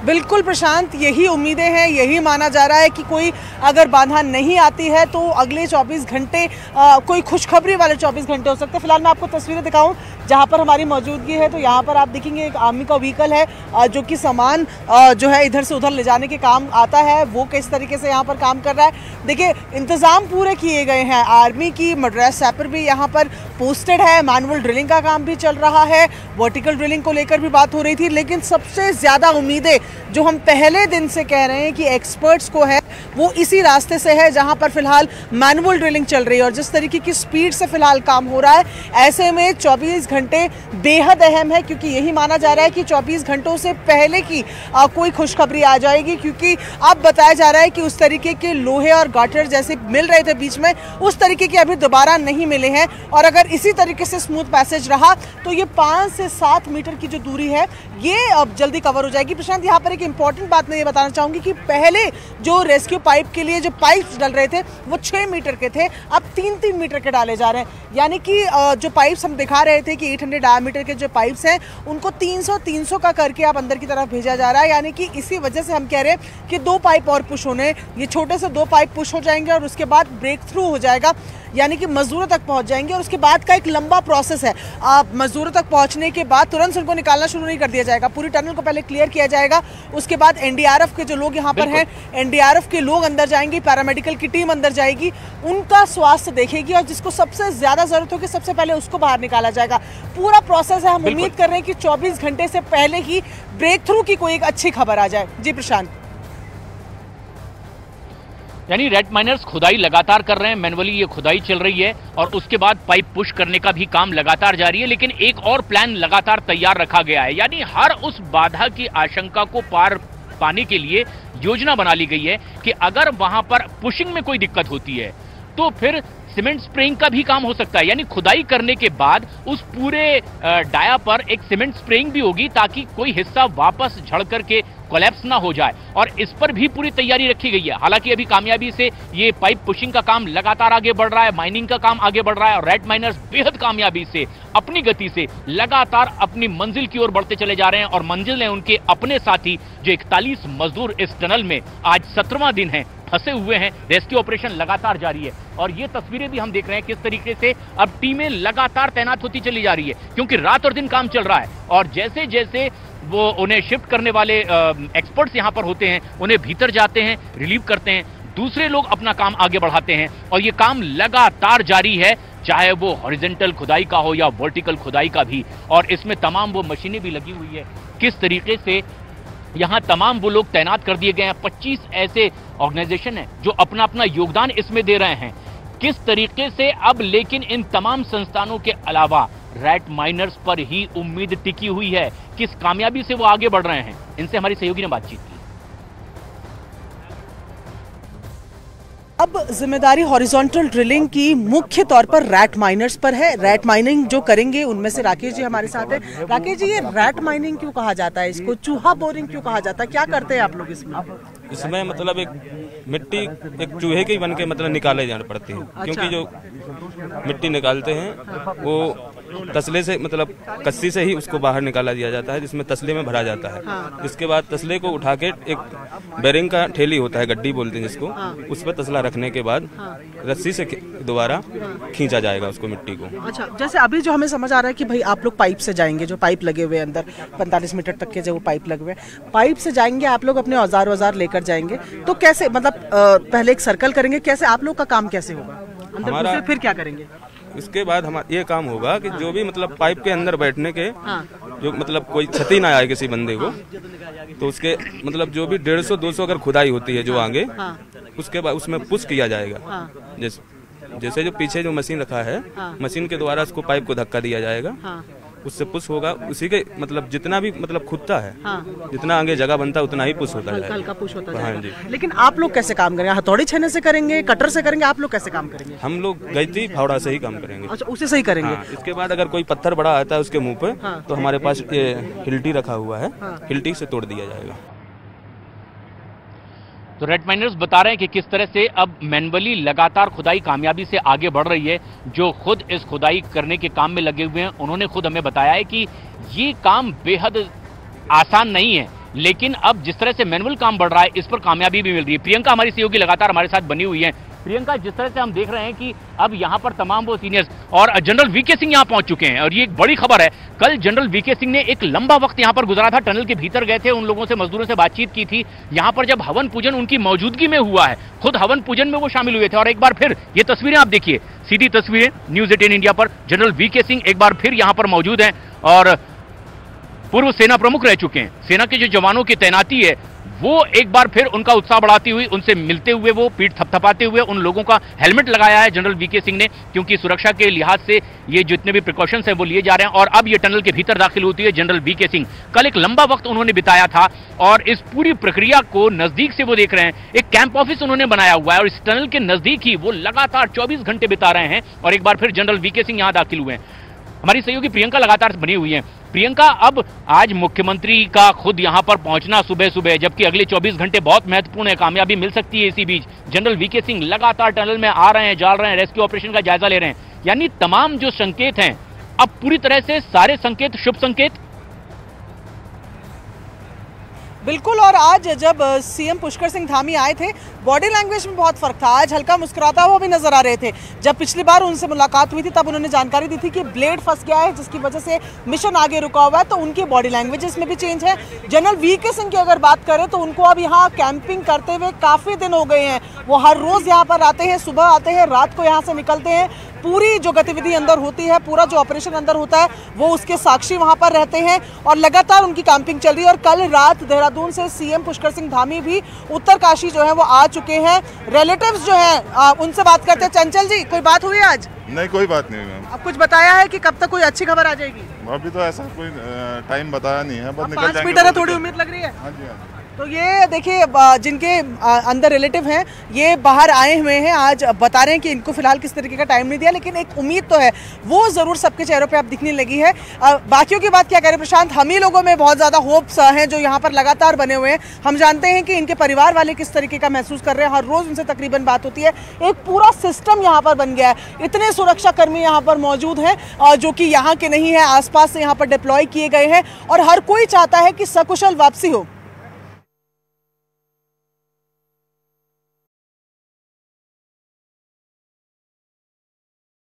बिल्कुल प्रशांत, यही उम्मीदें हैं, यही माना जा रहा है कि कोई अगर बाधा नहीं आती है तो अगले 24 घंटे कोई खुशखबरी वाले 24 घंटे हो सकते हैं। फिलहाल मैं आपको तस्वीरें दिखाऊं जहां पर हमारी मौजूदगी है, तो यहां पर आप देखेंगे एक आर्मी का व्हीकल है जो कि सामान जो है इधर से उधर ले जाने के काम आता है। वो किस तरीके से यहाँ पर काम कर रहा है, देखिए इंतज़ाम पूरे किए गए हैं। आर्मी की मड्रास सैपर भी यहाँ पर पोस्टेड है, मैनुअल ड्रिलिंग का काम भी चल रहा है, वर्टिकल ड्रिलिंग को लेकर भी बात हो रही थी। लेकिन सबसे ज़्यादा उम्मीदें जो हम पहले दिन से कह रहे हैं कि एक्सपर्ट्स को है, वो इसी रास्ते से है जहां पर फिलहाल मैनुअल ड्रिलिंग चल रही है। और जिस तरीके की स्पीड से फिलहाल काम हो रहा है, ऐसे में 24 घंटे बेहद अहम है, क्योंकि यही माना जा रहा है कि 24 घंटों से पहले की कोई खुशखबरी आ जाएगी। क्योंकि अब बताया जा रहा है कि उस तरीके के लोहे और गाटर जैसे मिल रहे थे बीच में, उस तरीके के अभी दोबारा नहीं मिले हैं। और अगर इसी तरीके से स्मूथ पैसेज रहा तो ये 5 से 7 मीटर की जो दूरी है ये अब जल्दी कवर हो जाएगी। प्रशांत, यहाँ पर एक इंपॉर्टेंट बात मैं ये बताना चाहूंगी कि पहले जो रेस्क्यू पाइप के लिए जो पाइप्स डल रहे थे वो 6 मीटर के थे, अब 3-3 मीटर के डाले जा रहे हैं। यानी कि जो पाइप्स हम दिखा रहे थे कि 800 डायमीटर के जो पाइप्स हैं उनको 300 का करके आप अंदर की तरफ भेजा जा रहा है। यानी कि इसी वजह से हम कह रहे हैं कि 2 पाइप और पुश होने, ये छोटे से 2 पाइप पुश हो जाएंगे और उसके बाद ब्रेक थ्रू हो जाएगा, यानी कि मजदूरों तक पहुंच जाएंगे। और उसके बाद का एक लंबा प्रोसेस है, आप मजदूरों तक पहुंचने के बाद तुरंत उनको निकालना शुरू नहीं कर दिया जाएगा, पूरी टनल को पहले क्लियर किया जाएगा। उसके बाद एनडीआरएफ के जो लोग यहाँ पर हैं, एनडीआरएफ के लोग अंदर जाएंगे, पैरामेडिकल की टीम अंदर जाएगी, उनका स्वास्थ्य देखेगी और जिसको सबसे ज्यादा जरूरत होगी सबसे पहले उसको बाहर निकाला जाएगा। पूरा प्रोसेस है। हम उम्मीद कर रहे हैं कि 24 घंटे से पहले ही ब्रेक थ्रू की कोई एक अच्छी खबर आ जाए। जी प्रशांत। यानी रेड माइनर्स खुदाई लगातार कर रहे हैं, मैनुअली ये खुदाई चल रही है और उसके बाद पाइप पुश करने का भी काम लगातार जारी है। लेकिन एक और प्लान लगातार तैयार रखा गया है, यानी हर उस बाधा की आशंका को पार पाने के लिए योजना बना ली गई है कि अगर वहां पर पुशिंग में कोई दिक्कत होती है तो फिर सीमेंट स्प्रेइंग का भी काम हो सकता है। यानी खुदाई करने के बाद उस पूरे डाया पर एक सीमेंट स्प्रेइंग भी होगी ताकि कोई हिस्सा वापस झड़ करके कोलैप्स ना हो जाए, और इस पर भी पूरी तैयारी रखी गई है। हालांकि अभी कामयाबी से ये पाइप पुशिंग का काम लगातार आगे बढ़ रहा है, माइनिंग का काम आगे बढ़ रहा है और रेड माइनर्स बेहद कामयाबी से अपनी गति से लगातार अपनी मंजिल की ओर बढ़ते चले जा रहे हैं। और मंजिल है उनके अपने साथी जो 41 मजदूर इस टनल में आज 17वां दिन है फंसे हुए हैं। रेस्क्यू ऑपरेशन लगातार जारी है और ये तस्वीरें भी हम देख रहे हैं किस तरीके से अब टीमें लगातार तैनात होती चली जा रही है, क्योंकि रात और दिन काम चल रहा है। और जैसे जैसे वो उन्हें शिफ्ट करने वाले एक्सपर्ट्स यहां पर होते हैं, उन्हें भीतर जाते हैं, रिलीव करते हैं, दूसरे लोग अपना काम आगे बढ़ाते हैं और ये काम लगातार जारी है, चाहे वो हॉरिजॉन्टल खुदाई का हो या वर्टिकल खुदाई का भी। और इसमें तमाम वो मशीनें भी लगी हुई है, किस तरीके से यहां तमाम वो लोग तैनात कर दिए गए हैं। 25 ऐसे ऑर्गेनाइजेशन हैं जो अपना अपना योगदान इसमें दे रहे हैं। किस तरीके से अब लेकिन इन तमाम संस्थानों के अलावा रेड माइनर्स पर ही उम्मीद टिकी हुई है, किस कामयाबी से वो आगे बढ़ रहे हैं, इनसे हमारी सहयोगी ने बातचीत की। अब जिम्मेदारी हॉरिजॉन्टल ड्रिलिंग की मुख्य तौर पर रैट माइनर्स पर है। रैट माइनिंग जो करेंगे उनमें से राकेश जी हमारे साथ है। राकेश जी, ये रैट माइनिंग क्यों कहा जाता है, इसको चूहा बोरिंग क्यों कहा जाता है, क्या करते हैं आप लोग इसमें? इसमें मतलब एक मिट्टी एक चूहे की बन के मतलब निकाले जाने पड़ती है। अच्छा। क्योंकि जो मिट्टी निकालते हैं वो तसले से मतलब कस्सी से ही उसको बाहर निकाला दिया जाता है, जिसमें तसले में भरा जाता है। हाँ। इसके बाद तसले को उठा के एक बेरिंग का ठेली होता है, गड्डी बोलते हैं जिसको। हाँ। उस पर तसला रखने के बाद रस्सी से दोबारा खींचा जाएगा उसको, मिट्टी को। अच्छा, जैसे अभी जो हमें समझ आ रहा है कि भाई आप लोग पाइप से जाएंगे, जो पाइप लगे हुए अंदर 45 मीटर तक के जो पाइप लगे हुए, पाइप से जाएंगे आप लोग, अपने औजार लेकर जाएंगे, तो कैसे मतलब पहले एक सर्कल करेंगे, कैसे आप लोग का काम कैसे होगा अंदर, फिर क्या करेंगे? इसके बाद हमारा ये काम होगा कि जो भी मतलब पाइप के अंदर बैठने के जो मतलब कोई क्षति ना आए किसी बंदे को, तो उसके मतलब जो भी 150-200 अगर खुदाई होती है जो आगे, उसके बाद उसमें पुश किया जाएगा। जैसे जो पीछे जो मशीन रखा है, मशीन के द्वारा उसको पाइप को धक्का दिया जाएगा, उससे पुश होगा। उसी के मतलब जितना भी मतलब खुदता है, जितना आगे जगह बनता है उतना ही पुश होता जाएगा, हल्का पुश होता जाएगा। हाँ जी। लेकिन आप लोग कैसे काम करेंगे, हथौड़ी छेने से करेंगे, कटर से करेंगे, आप लोग कैसे काम करेंगे? हम लोग गैती फावड़ा से ही काम करेंगे। अच्छा, उसे से ही करेंगे। हाँ, इसके बाद अगर कोई पत्थर बड़ा आता है उसके मुंह पे, तो हमारे पास ये हिल्टी रखा हुआ है, हिल्टी से तोड़ दिया जाएगा। तो रेड माइनर्स बता रहे हैं कि किस तरह से अब मैनुअली लगातार खुदाई कामयाबी से आगे बढ़ रही है। जो खुद इस खुदाई करने के काम में लगे हुए हैं, उन्होंने खुद हमें बताया है कि ये काम बेहद आसान नहीं है, लेकिन अब जिस तरह से मैनुअल काम बढ़ रहा है, इस पर कामयाबी भी मिल रही है। प्रियंका हमारी सहयोगी लगातार हमारे साथ बनी हुई है। प्रियंका, जिस तरह से हम देख रहे हैं कि अब यहां पर तमाम वो सीनियर्स और जनरल वीके सिंह यहां पहुंच चुके हैं, और ये एक बड़ी खबर है। कल जनरल वीके सिंह ने एक लंबा वक्त यहां पर गुजारा था, टनल के भीतर गए थे, उन लोगों से, मजदूरों से बातचीत की थी। यहां पर जब हवन पूजन उनकी मौजूदगी में हुआ है, खुद हवन पूजन में वो शामिल हुए थे। और एक बार फिर ये तस्वीरें आप देखिए, सीधी तस्वीरें न्यूज 18 इंडिया पर, जनरल वीके सिंह एक बार फिर यहां पर मौजूद हैं और पूर्व सेना प्रमुख रह चुके हैं। सेना के जो जवानों की तैनाती है वो एक बार फिर उनका उत्साह बढ़ाती हुई, उनसे मिलते हुए, वो पीठ थपथपाते हुए उन लोगों का हेलमेट लगाया है जनरल वीके सिंह ने, क्योंकि सुरक्षा के लिहाज से ये जितने भी प्रिकॉशंस हैं वो लिए जा रहे हैं। और अब ये टनल के भीतर दाखिल होती है जनरल वीके सिंह। कल एक लंबा वक्त उन्होंने बिताया था और इस पूरी प्रक्रिया को नजदीक से वो देख रहे हैं। एक कैंप ऑफिस उन्होंने बनाया हुआ है और इस टनल के नजदीक ही वो लगातार 24 घंटे बिता रहे हैं। और एक बार फिर जनरल वीके सिंह यहां दाखिल हुए हैं। हमारी सहयोगी प्रियंका लगातार बनी हुई है। प्रियंका, अब आज मुख्यमंत्री का खुद यहां पर पहुंचना सुबह सुबह, जबकि अगले 24 घंटे बहुत महत्वपूर्ण है, कामयाबी मिल सकती है। इसी बीच जनरल वीके सिंह लगातार टनल में आ रहे हैं, जा रहे हैं, रेस्क्यू ऑपरेशन का जायजा ले रहे हैं। यानी तमाम जो संकेत हैं, अब पूरी तरह से सारे संकेत शुभ संकेत। बिल्कुल। और आज जब सीएम पुष्कर सिंह धामी आए थे, बॉडी लैंग्वेज में बहुत फर्क था। आज हल्का मुस्कुराता हुआ भी नजर आ रहे थे। जब पिछली बार उनसे मुलाकात हुई थी तब उन्होंने जानकारी दी थी कि ब्लेड फंस गया है, जिसकी वजह से मिशन आगे रुका हुआ है, तो उनकी बॉडी लैंग्वेज में भी चेंज है। जनरल वीके सिंह की अगर बात करें तो उनको अब यहाँ कैंपिंग करते हुए काफ़ी दिन हो गए हैं। वो हर रोज़ यहाँ पर आते हैं, सुबह आते हैं, रात को यहाँ से निकलते हैं। पूरी जो गतिविधि अंदर होती है, पूरा जो ऑपरेशन अंदर होता है, वो उसके साक्षी वहाँ पर रहते हैं और लगातार उनकी कैंपिंग चल रही है। और कल रात देहरादून से सीएम पुष्कर सिंह धामी भी उत्तरकाशी जो है वो आ चुके हैं। रिलेटिव्स जो हैं उनसे बात करते हैं। चंचल जी, कोई बात हुई आज? नहीं, कोई बात नहीं मैम। अब कुछ बताया है कि कब तक कोई अच्छी खबर आ जाएगी? अभी तो ऐसा कोई टाइम बताया नहीं है, बस निकल 5 जाएंगे। मीटर है, थोड़ी उम्मीद लग रही है। हाँ जी, हाँ जी। तो ये देखिए, जिनके अंदर रिलेटिव हैं ये बाहर आए हुए हैं, आज बता रहे हैं कि इनको फिलहाल किस तरीके का टाइम नहीं दिया, लेकिन एक उम्मीद तो है, वो जरूर सबके चेहरों पे अब दिखने लगी है। बाकियों की बात क्या करें प्रशांत, हम ही लोगों में बहुत ज़्यादा होप्स हैं जो यहाँ पर लगातार बने हुए हैं। हम जानते हैं कि इनके परिवार वाले किस तरीके का महसूस कर रहे हैं, हर रोज़ उनसे तकरीबन बात होती है। एक पूरा सिस्टम यहाँ पर बन गया है, इतने सुरक्षा कर्मी यहाँ पर मौजूद हैं जो कि यहाँ के नहीं है, आसपास से यहाँ पर डिप्लॉय किए गए हैं और हर कोई चाहता है कि सकुशल वापसी हो।